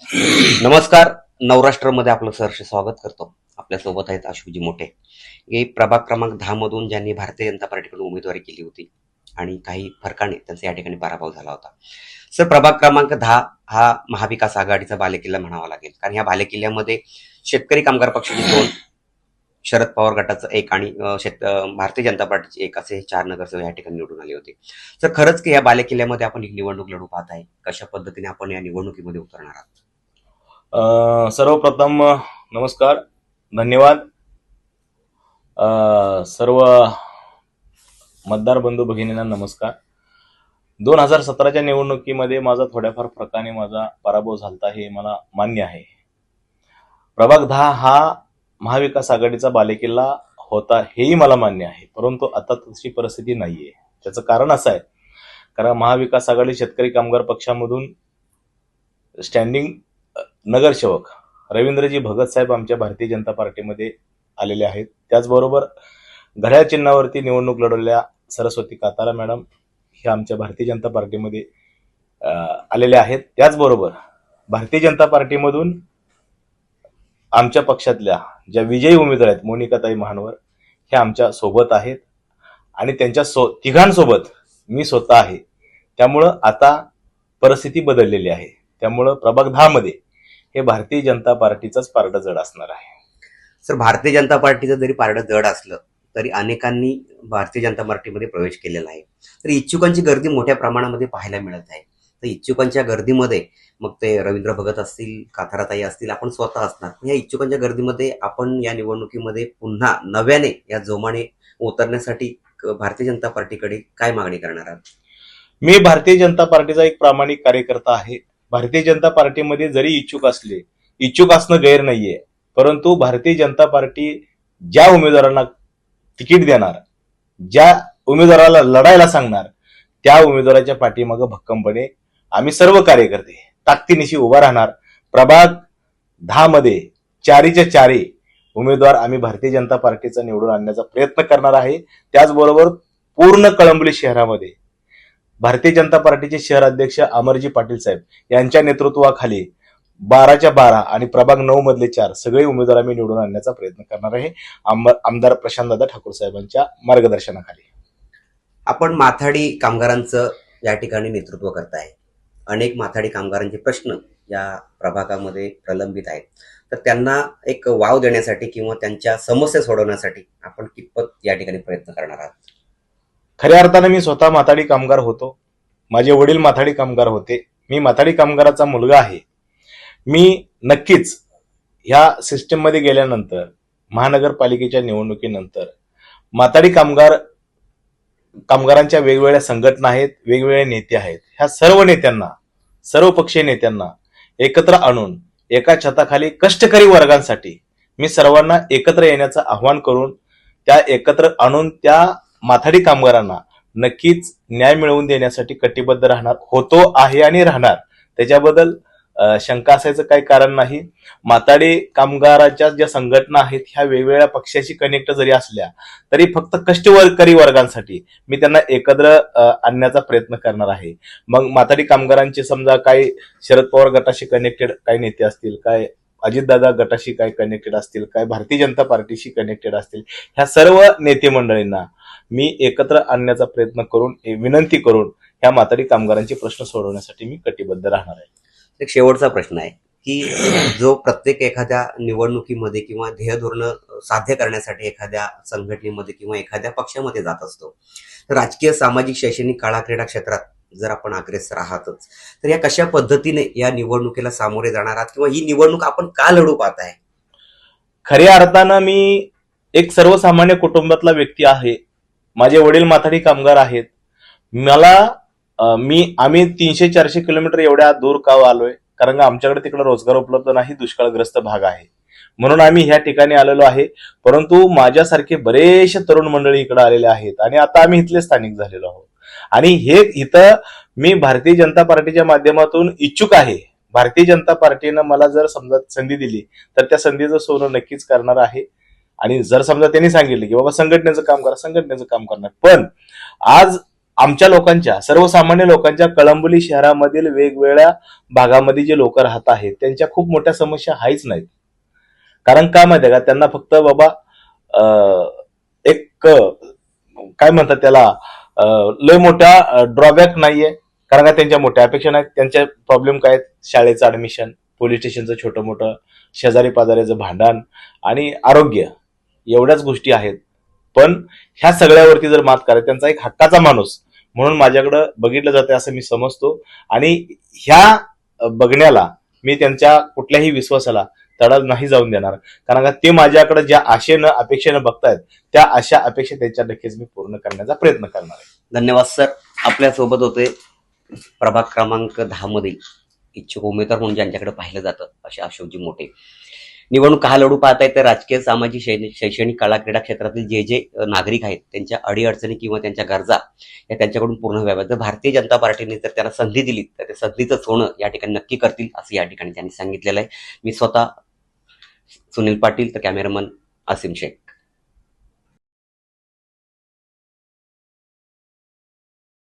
नमस्कार. नवराष्ट्रमध्ये आपलं सहर्ष स्वागत करतो. आपल्यासोबत आहेत अशोकजी मोठे. हे प्रभाग क्रमांक 10 मधून ज्यांनी भारतीय जनता पार्टीकडून उमेदवारी केली होती आणि काही फरकाने त्यांचा या ठिकाणी पराभव झाला होता. सर, प्रभाग क्रमांक 10 हा महाविकास आघाडीचा बालेकिल्ला म्हणावा लागेल, कारण या बालेकिल्ल्यामध्ये शेतकरी कामगार पक्षाचे 2, शरद पवार गटाचं 1 आणि भारतीय जनता पार्टीचे 1 असे 4 नगरसेवक या ठिकाणी निवडून आले होते. तर खरंच की या बालेकिल्ल्यामध्ये आपण ही निवडणूक लढू पाहत आहे, कशा पद्धतीने आपण या निवडणुकीमध्ये उतरणार आहात? सर्वप्रथम नमस्कार, धन्यवाद. सर्व मतदार बंधू भगिनींना नमस्कार. 2017च्या निवडणुकीमध्ये माझा थोड्याफार फरकाने माझा पराभव झालता, हे मला मान्य आहे. प्रभाग 10 हा महाविकास आघाडीचा बालेकिल्ला होता, हेही मला मान्य आहे. परंतु आता तशी परिस्थिती नाहीये. त्याचं कारण असं आहे, कारण महाविकास आघाडी शेतकरी कामगार पक्षामधून स्टँडिंग नगरसेवक रवींद्रजी भगत साहेब आमच्या भारतीय जनता पार्टीमध्ये आलेले आहेत. त्याचबरोबर घड्याळ चिन्हावरती निवडणूक लढवलेल्या सरस्वती कातारा मॅडम हे आमच्या भारतीय जनता पार्टीमध्ये आलेले आहेत. त्याचबरोबर भारतीय जनता पार्टीमधून आमच्या पक्षातल्या ज्या विजयी उमेदवार आहेत मोनिकाताई महानवर हे आमच्या सोबत आहेत आणि त्यांच्या तिघांसोबत मी स्वतः आहे. त्यामुळं आता परिस्थिती बदललेली आहे. त्यामुळं प्रभाग 10 मध्ये हे भारतीय जनता पार्टीचंच पारडं जड असणार आहे. सर, भारतीय जनता पार्टीचं जरी पारडं जड असलं तरी अनेकांनी भारतीय जनता पार्टीमध्ये प्रवेश केलेला आहे. तर इच्छुकांची गर्दी मोठ्या प्रमाणामध्ये पाहायला मिळत आहे. तर इच्छुकांच्या गर्दीमध्ये मग ते रवींद्र भगत असतील, काथाराताई असतील, आपण स्वतः असणार, या इच्छुकांच्या गर्दीमध्ये आपण या निवडणुकीमध्ये पुन्हा नव्याने या जोमाने उतरण्यासाठी भारतीय जनता पार्टीकडे काय मागणी करणार आहात? मी भारतीय जनता पार्टीचा एक प्रामाणिक कार्यकर्ता आहे. भारतीय जनता पार्टीमध्ये जरी इच्छुक असणं गैर नाहीये, परंतु भारतीय जनता पार्टी ज्या उमेदवारांना तिकीट देणार, ज्या उमेदवाराला लढायला सांगणार, त्या उमेदवाराच्या पाठीमागं भक्कमपणे आम्ही सर्व कार्यकर्ते ताकदीनिशी उभा राहणार. प्रभाग 10 मध्ये 4च्या 4 उमेदवार आम्ही भारतीय जनता पार्टीचा निवडून आणण्याचा प्रयत्न करणार आहे. त्याचबरोबर पूर्ण कळंबली शहरामध्ये भारतीय जनता पार्टीचे शहर अध्यक्ष अमरजी पाटील साहेब यांच्या नेतृत्वाखाली 12च्या 12 आणि प्रभाग 9 मधले 4 सगळे उमेदवार आम्ही निवडून आणण्याचा प्रयत्न करणार आहे, आमदार प्रशांतदादा ठाकूर साहेबांच्या मार्गदर्शनाखाली. आपण माथाडी कामगारांचं या ठिकाणी नेतृत्व करताय. अनेक माथाडी कामगारांचे प्रश्न या प्रभागामध्ये प्रलंबित आहेत. तर त्यांना एक वाव देण्यासाठी किंवा त्यांच्या समस्या सोडवण्यासाठी आपण कितपत या ठिकाणी प्रयत्न करणार आहात? खऱ्या अर्थानं मी स्वतः माथाडी कामगार होतो. माझे वडील माथाडी कामगार होते. मी माथाडी कामगाराचा मुलगा आहे. मी नक्कीच ह्या सिस्टीम मध्ये गेल्यानंतर, महानगरपालिकेच्या निवडणुकीनंतर माथाडी कामगारांच्या वेगवेगळ्या संघटना आहेत, वेगवेगळे नेते आहेत. ह्या सर्व नेत्यांना, सर्व पक्षीय नेत्यांना एकत्र आणून एका छताखाली कष्टकरी वर्गांसाठी मी सर्वांना एकत्र येण्याचं आवाहन करून त्या एकत्र आणून त्या माथाडी कामगारांना नक्कीच न्याय मिळवून देण्यासाठी कटिबद्ध राहणार होतो, आहे आणि राहणार. त्याच्याबद्दल शंका असायचं काही कारण नाही. माथाडी कामगाराच्या ज्या संघटना आहेत ह्या वेगवेगळ्या पक्षाशी कनेक्ट जरी असल्या तरी फक्त कष्टकरी वर्गांसाठी मी त्यांना एकत्र आणण्याचा प्रयत्न करणार आहे. मग माथाडी कामगारांचे समजा काही शरद पवार गटाशी कनेक्टेड काही नेते असतील, काय अजितदादा गटाशी काय कनेक्टेड असतील, काय भारतीय जनता पार्टीशी कनेक्टेड असतील, ह्या सर्व नेते मंडळींना मी एकत्र आणण्याचा प्रयत्न करून, विनंती करून ह्या माथाडी कामगारांचे प्रश्न सोडवण्यासाठी मी कटिबद्ध राहणार आहे. एक शेवटचा प्रश्न आहे की जो प्रत्येक एखाद्या निवडणुकीमध्ये किंवा ध्येय धोरण साध्य करण्यासाठी एखाद्या संघटनेमध्ये किंवा एखाद्या पक्षामध्ये जात असतो, तर राजकीय, सामाजिक, शैक्षणिक, कला, क्रीडा क्षेत्रात जर आपण अग्रेसर आहातच, तर या कशा पद्धतीने या निवडणुकीला सामोरे जाणार आहात किंवा ही निवडणूक आपण का लढू पाहत आहे? खऱ्या अर्थानं मी एक सर्वसामान्य कुटुंबातला व्यक्ती आहे. माझे वडील माथाडी कामगार आहेत. आम्ही 300-400 किलोमीटर एवढ्या दूर का आलोय, कारण आमच्याकडे तिकडे रोजगार उपलब्ध नाही, दुष्काळग्रस्त भाग आहे, म्हणून आम्ही ह्या ठिकाणी आलेलो आहे. परंतु माझ्यासारखे बरेचसे तरुण मंडळी इकडे आलेले आहेत आणि आता आम्ही इथले स्थानिक झालेलो आहोत. आणि हे इथं मी भारतीय जनता पार्टीच्या माध्यमातून इच्छुक आहे. भारतीय जनता पार्टीनं मला जर समजा संधी दिली तर त्या संधीचं सोनं नक्कीच करणार आहे. आणि जर समजा त्यांनी सांगितलं की बाबा संघटनेचं काम करा, संघटनेचं काम करणार. पण आज आमच्या लोकांच्या, सर्वसामान्य लोकांच्या, कळंबोली शहरामधील वेगवेगळ्या भागामध्ये जे लोक राहत आहेत त्यांच्या खूप मोठ्या समस्या आहेच नाहीत. कारण काय माहितीये का, त्यांना फक्त बाबा एक काय म्हणतात त्याला, लय मोठा ड्रॉबॅक नाहीये. कारण का त्यांच्या मोठ्या अपेक्षा नाहीत. त्यांच्या प्रॉब्लेम काय आहेत, शाळेचं ऍडमिशन, पोलीस स्टेशनचं छोटं मोठं, शेजारी पाजाऱ्याचं भांडण आणि आरोग्य, एवढ्याच गोष्टी आहेत. पण ह्या सगळ्यावरती जर मात करायचं, त्यांचा एक हक्काचा माणूस म्हणून माझ्याकडे बघितलं जाते असं मी समजतो. आणि ह्या बघण्याला मी त्यांच्या कुठल्याही विश्वासाला तडा नाही जाऊन देणार. कारण का ते माझ्याकडे ज्या आशेनं अपेक्षेनं बघतायत त्या अशा अपेक्षा त्यांच्या नक्कीच मी पूर्ण करण्याचा प्रयत्न करणार आहे. धन्यवाद सर. आपल्यासोबत होते प्रभाग क्रमांक 10 मधील इच्छुक उमेदवार म्हणून ज्यांच्याकडे पाहिलं जातं असे अशोकजी मोठे. निवडणूक हा लढू पाहताय तर राजकीय, सामाजिक, शैक्षणिक, कला, क्रीडा क्षेत्रातील जे जे नागरिक आहेत त्यांच्या अडीअडचणी किंवा त्यांच्या गरजा या त्यांच्याकडून पूर्ण व्हाव्यात. जर भारतीय जनता पार्टीने जर त्यांना संधी दिली तर त्या संधीचं सोनं या ठिकाणी नक्की करतील असं या ठिकाणी त्यांनी सांगितलेलं आहे. मी स्वतः सुनील पाटील, तर कॅमेरामन आसिम शेख.